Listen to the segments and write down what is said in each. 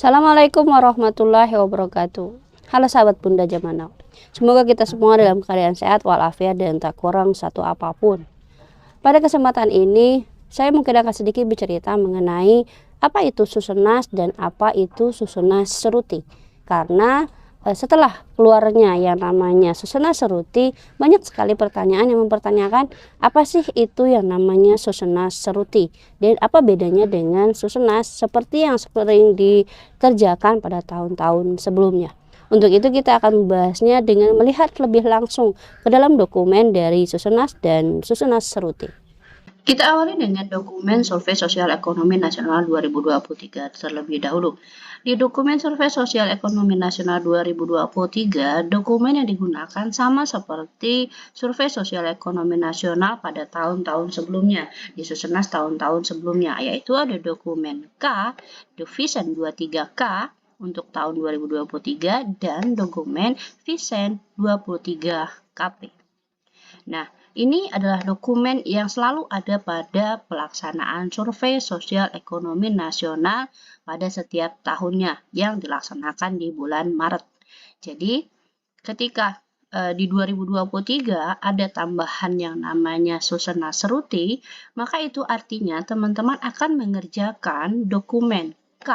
Assalamualaikum warahmatullahi wabarakatuh. Halo sahabat Bunda Zaman Now. Semoga kita semua dalam keadaan sehat walafiat dan tak kurang satu apapun. Pada kesempatan ini, saya mungkin akan sedikit bercerita mengenai apa itu susunas dan apa itu susunas seruti. Karena setelah keluarnya yang namanya susunas seruti, banyak sekali pertanyaan yang mempertanyakan apa sih itu yang namanya susunas seruti dan apa bedanya dengan susunas seperti yang sering dikerjakan pada tahun-tahun sebelumnya. Untuk itu kita akan membahasnya dengan melihat lebih langsung ke dalam dokumen dari susunas dan susunas seruti. Kita awali dengan dokumen Survei Sosial Ekonomi Nasional 2023 terlebih dahulu. Di dokumen Survei Sosial Ekonomi Nasional 2023, dokumen yang digunakan sama seperti Survei Sosial Ekonomi Nasional pada tahun-tahun sebelumnya, di susunas tahun-tahun sebelumnya, yaitu ada dokumen K, Divisen 23K, untuk tahun 2023 dan dokumen Visen 23 KP. Nah, ini adalah dokumen yang selalu ada pada pelaksanaan Survei Sosial Ekonomi Nasional pada setiap tahunnya yang dilaksanakan di bulan Maret. Jadi, ketika di 2023 ada tambahan yang namanya susunas seruti, maka itu artinya teman-teman akan mengerjakan dokumen K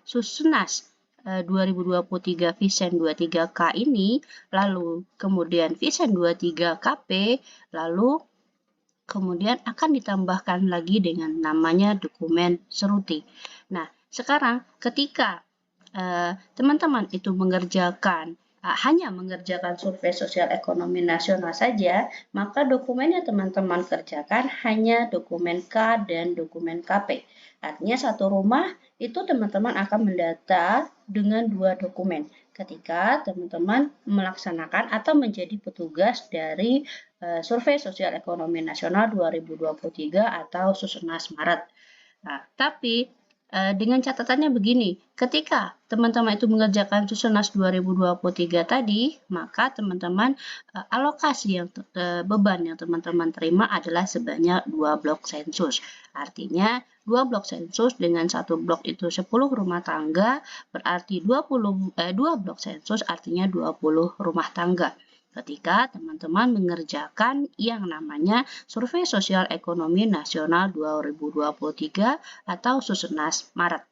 susunas 2023 Visen 23K ini, lalu kemudian Visen 23KP, lalu kemudian akan ditambahkan lagi dengan namanya dokumen seruti. Nah, sekarang ketika teman-teman itu mengerjakan hanya mengerjakan Survei Sosial Ekonomi Nasional saja, maka dokumen yang teman-teman kerjakan hanya dokumen K dan dokumen KP. Artinya satu rumah itu teman-teman akan mendata dengan dua dokumen ketika teman-teman melaksanakan atau menjadi petugas dari Survei Sosial Ekonomi Nasional 2023 atau Susunas Maret. Nah, tapi dengan catatannya begini, ketika teman-teman itu mengerjakan Susunas 2023 tadi, maka teman-teman alokasi yang beban yang teman-teman terima adalah sebanyak 2 blok sensus. Artinya 2 blok sensus dengan satu blok itu 10 rumah tangga, berarti 2 blok sensus artinya 20 rumah tangga. Ketika teman-teman mengerjakan yang namanya Survei Sosial Ekonomi Nasional 2023 atau Susunas Maret.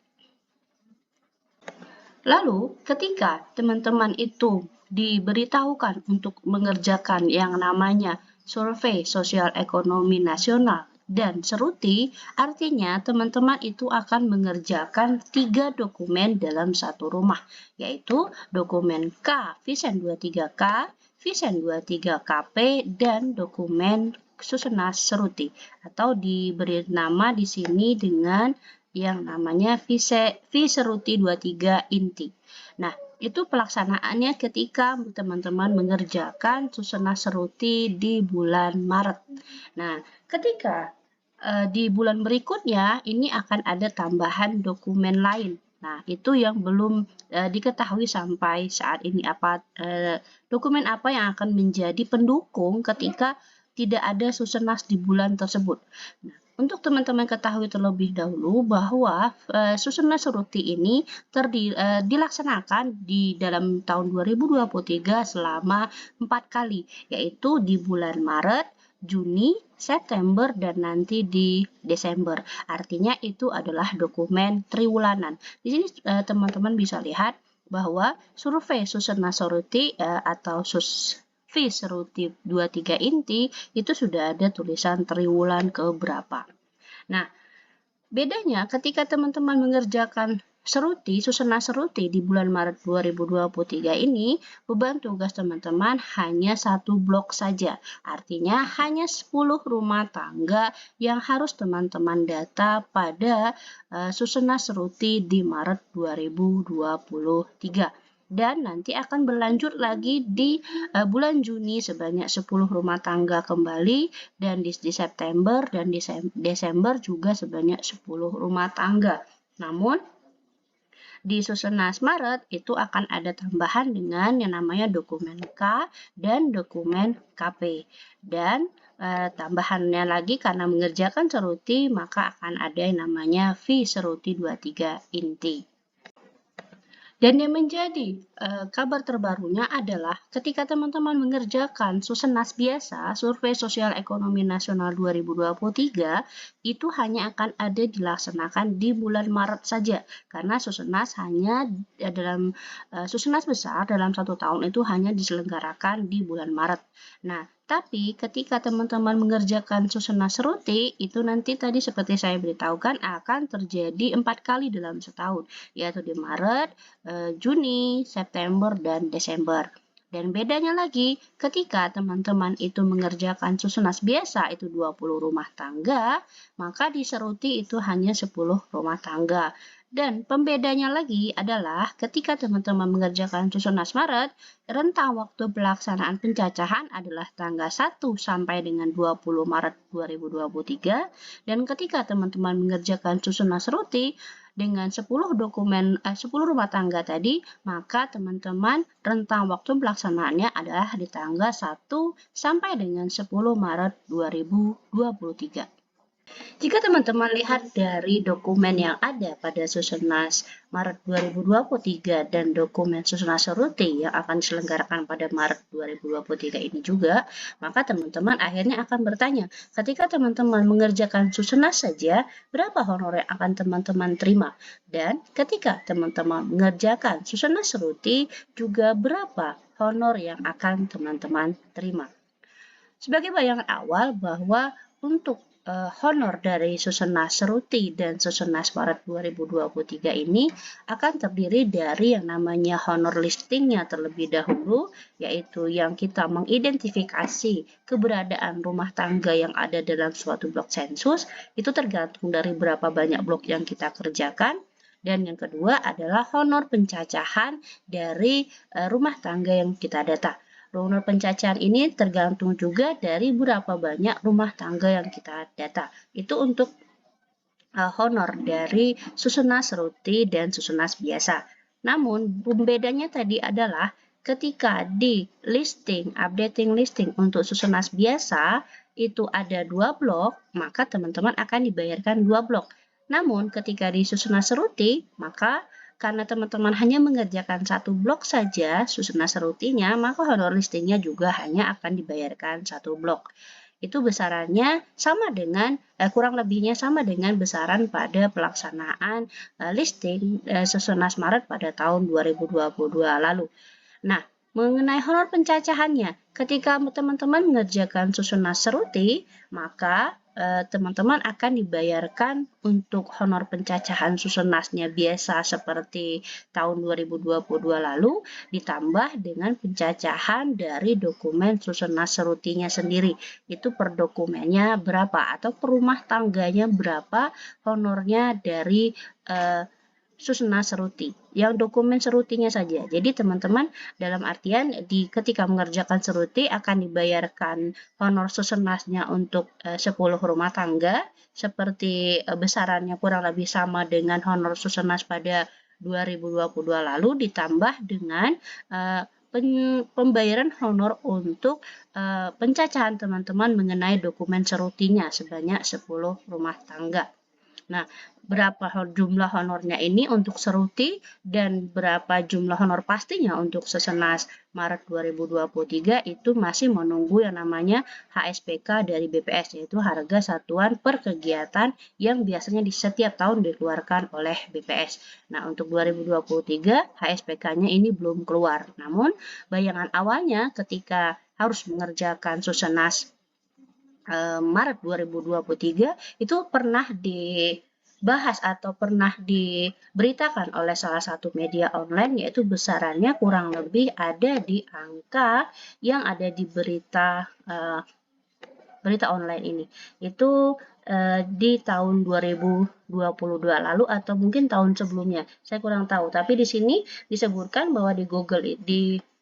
Lalu, ketika teman-teman itu diberitahukan untuk mengerjakan yang namanya Survei Sosial Ekonomi Nasional dan seruti, artinya teman-teman itu akan mengerjakan 3 dokumen dalam satu rumah, yaitu dokumen K Visen 23K, Visen 23KP, dan dokumen susunas seruti, atau diberi nama di sini dengan yang namanya Viseruti 23 inti. Nah, itu pelaksanaannya ketika teman-teman mengerjakan susunas seruti di bulan Maret. Nah, ketika di bulan berikutnya ini akan ada tambahan dokumen lain. Nah, itu yang belum diketahui sampai saat ini dokumen apa yang akan menjadi pendukung ketika tidak ada susunas di bulan tersebut. Nah, untuk teman-teman ketahui terlebih dahulu bahwa susunas seruti ini dilaksanakan di dalam tahun 2023 selama 4 kali, yaitu di bulan Maret, Juni, September, dan nanti di Desember. Artinya itu adalah dokumen triwulanan. Di sini teman-teman bisa lihat bahwa survei susunas seruti atau Viseruti 23 inti itu sudah ada tulisan triwulan keberapa. Nah, bedanya ketika teman-teman mengerjakan susunan seruti di bulan Maret 2023 ini, beban tugas teman-teman hanya 1 blok saja. Artinya hanya 10 rumah tangga yang harus teman-teman data pada susunan seruti di Maret 2023. Dan nanti akan berlanjut lagi di bulan Juni sebanyak 10 rumah tangga kembali, dan di September dan di Desember juga sebanyak 10 rumah tangga. Namun di susunas Maret itu akan ada tambahan dengan yang namanya dokumen K dan dokumen KP. Dan tambahannya lagi karena mengerjakan seruti maka akan ada yang namanya Viseruti 23 inti. Dan yang menjadi kabar terbarunya adalah ketika teman-teman mengerjakan Susenas biasa, Survei Sosial Ekonomi Nasional 2023, itu hanya akan ada dilaksanakan di bulan Maret saja. Karena Susenas hanya dalam Susenas besar dalam 1 tahun itu hanya diselenggarakan di bulan Maret. Nah, tapi ketika teman-teman mengerjakan Susenas Seruti, itu nanti tadi seperti saya beritahukan akan terjadi 4 kali dalam setahun, yaitu di Maret, Juni, September, dan Desember. Dan bedanya lagi, ketika teman-teman itu mengerjakan Susenas biasa itu 20 rumah tangga, maka di Seruti itu hanya 10 rumah tangga. Dan pembedanya lagi adalah ketika teman-teman mengerjakan Susenas Maret, rentang waktu pelaksanaan pencacahan adalah tanggal 1 sampai dengan 20 Maret 2023. Dan ketika teman-teman mengerjakan Susenas Seruti, dengan 10 rumah tangga tadi, maka teman-teman rentang waktu pelaksanaannya adalah di tanggal 1 sampai dengan 10 Maret 2023. Jika teman-teman lihat dari dokumen yang ada pada Susenas Maret 2023 dan dokumen Susenas Seruti yang akan diselenggarakan pada Maret 2023 ini juga, maka teman-teman akhirnya akan bertanya, ketika teman-teman mengerjakan Susenas saja, berapa honor yang akan teman-teman terima? Dan ketika teman-teman mengerjakan Susenas Seruti, juga berapa honor yang akan teman-teman terima? Sebagai bayangan awal bahwa untuk honor dari Susenas Seruti dan Susenas Maret 2023 ini akan terdiri dari yang namanya honor listingnya terlebih dahulu, yaitu yang kita mengidentifikasi keberadaan rumah tangga yang ada dalam suatu blok sensus, itu tergantung dari berapa banyak blok yang kita kerjakan. Dan yang kedua adalah honor pencacahan dari rumah tangga yang kita data. Honor pencacahan ini tergantung juga dari berapa banyak rumah tangga yang kita data. Itu untuk honor dari Susenas Seruti dan Susenas biasa. Namun, pembedanya tadi adalah ketika di updating listing untuk Susenas biasa, itu ada 2 blok, maka teman-teman akan dibayarkan 2 blok. Namun, ketika di Susenas Seruti, maka karena teman-teman hanya mengerjakan 1 blok saja Susenas Serutinya, maka honor listingnya juga hanya akan dibayarkan 1 blok. Itu besarannya sama dengan, kurang lebihnya sama dengan besaran pada pelaksanaan listing Susenas Maret pada tahun 2022 lalu. Nah, mengenai honor pencacahannya, ketika teman-teman mengerjakan Susenas Seruti, maka teman-teman akan dibayarkan untuk honor pencacahan Susenasnya biasa seperti tahun 2022 lalu, ditambah dengan pencacahan dari dokumen Susenas Serutinya sendiri. Itu per dokumennya berapa atau per rumah tangganya berapa honornya dari Susenas Seruti, yang dokumen serutinya saja. Jadi teman-teman dalam artian ketika mengerjakan seruti akan dibayarkan honor Susenasnya untuk 10 rumah tangga, seperti besarannya kurang lebih sama dengan honor Susenas pada 2022 lalu, ditambah dengan pembayaran honor untuk pencacahan teman-teman mengenai dokumen serutinya sebanyak 10 rumah tangga. Nah, berapa jumlah honornya ini untuk Seruti dan berapa jumlah honor pastinya untuk Susenas Maret 2023 itu masih menunggu yang namanya HSPK dari BPS, yaitu harga satuan per kegiatan yang biasanya di setiap tahun dikeluarkan oleh BPS. Nah, untuk 2023 HSPK-nya ini belum keluar. Namun, bayangan awalnya ketika harus mengerjakan Susenas Maret 2023 itu pernah dibahas atau pernah diberitakan oleh salah satu media online, yaitu besarannya kurang lebih ada di angka yang ada di berita online ini. Itu di tahun 2022 lalu atau mungkin tahun sebelumnya. Saya kurang tahu, tapi di sini disebutkan bahwa di Google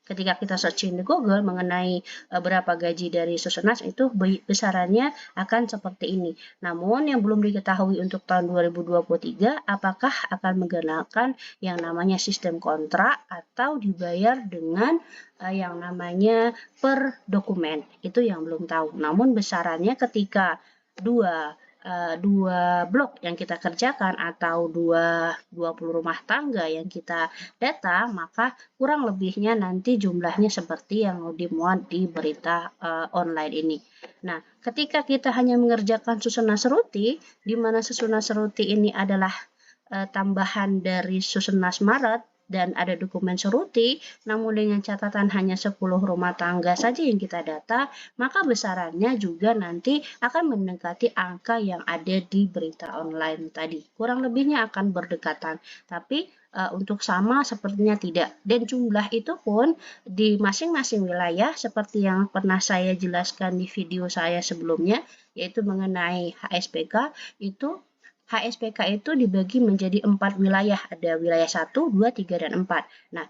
ketika kita searching di Google mengenai berapa gaji dari Susenas itu besarannya akan seperti ini. Namun yang belum diketahui untuk tahun 2023 apakah akan menggunakan yang namanya sistem kontrak atau dibayar dengan yang namanya per dokumen. Itu yang belum tahu. Namun besarannya ketika dua 2 blok yang kita kerjakan atau 20 rumah tangga yang kita data, maka kurang lebihnya nanti jumlahnya seperti yang dimuat di berita online ini. Nah, ketika kita hanya mengerjakan susunan seruti, di mana susunan seruti ini adalah tambahan dari Susenas Maret dan ada dokumen seruti, namun dengan catatan hanya 10 rumah tangga saja yang kita data, maka besarannya juga nanti akan mendekati angka yang ada di berita online tadi. Kurang lebihnya akan berdekatan, tapi untuk sama sepertinya tidak. Dan jumlah itu pun di masing-masing wilayah seperti yang pernah saya jelaskan di video saya sebelumnya, yaitu mengenai HSPK, itu HSPK itu dibagi menjadi 4 wilayah, ada wilayah 1, 2, 3, dan 4. Nah,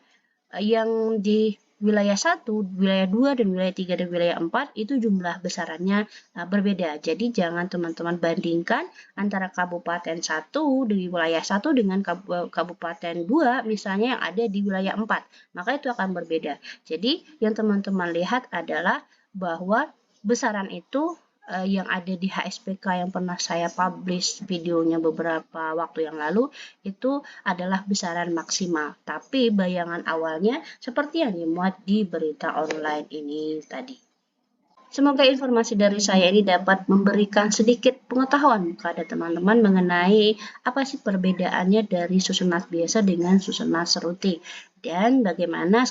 yang di wilayah 1, wilayah 2, dan wilayah 3, dan wilayah 4 itu jumlah besarannya berbeda. Jadi jangan teman-teman bandingkan antara kabupaten 1 di wilayah 1 dengan kabupaten 2 misalnya yang ada di wilayah 4. Maka itu akan berbeda. Jadi yang teman-teman lihat adalah bahwa besaran itu yang ada di HSPK yang pernah saya publish videonya beberapa waktu yang lalu itu adalah besaran maksimal, tapi bayangan awalnya seperti yang dimuat di berita online ini tadi. Semoga informasi dari saya ini dapat memberikan sedikit pengetahuan kepada teman-teman mengenai apa sih perbedaannya dari susunan biasa dengan susunan seruti dan bagaimana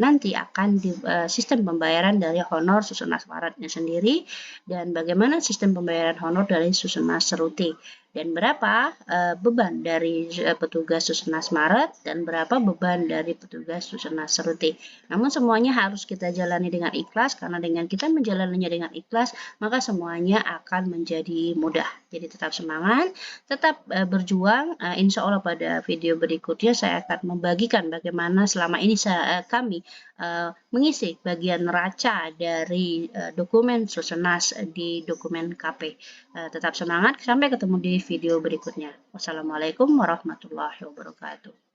nanti akan sistem pembayaran dari honor susunan Maretnya sendiri dan bagaimana sistem pembayaran honor dari susunan seruti dan berapa beban dari petugas Susenas Maret dan berapa beban dari petugas Susenas Seruti. Namun semuanya harus kita jalani dengan ikhlas karena dengan kita menjalaninya dengan ikhlas maka semuanya akan menjadi mudah. Jadi tetap semangat, tetap berjuang. Insya Allah pada video berikutnya saya akan membagikan bagaimana selama ini kami mengisi bagian neraca dari dokumen Susenas di dokumen KP. Tetap semangat, sampai ketemu di video berikutnya. Wassalamualaikum warahmatullahi wabarakatuh.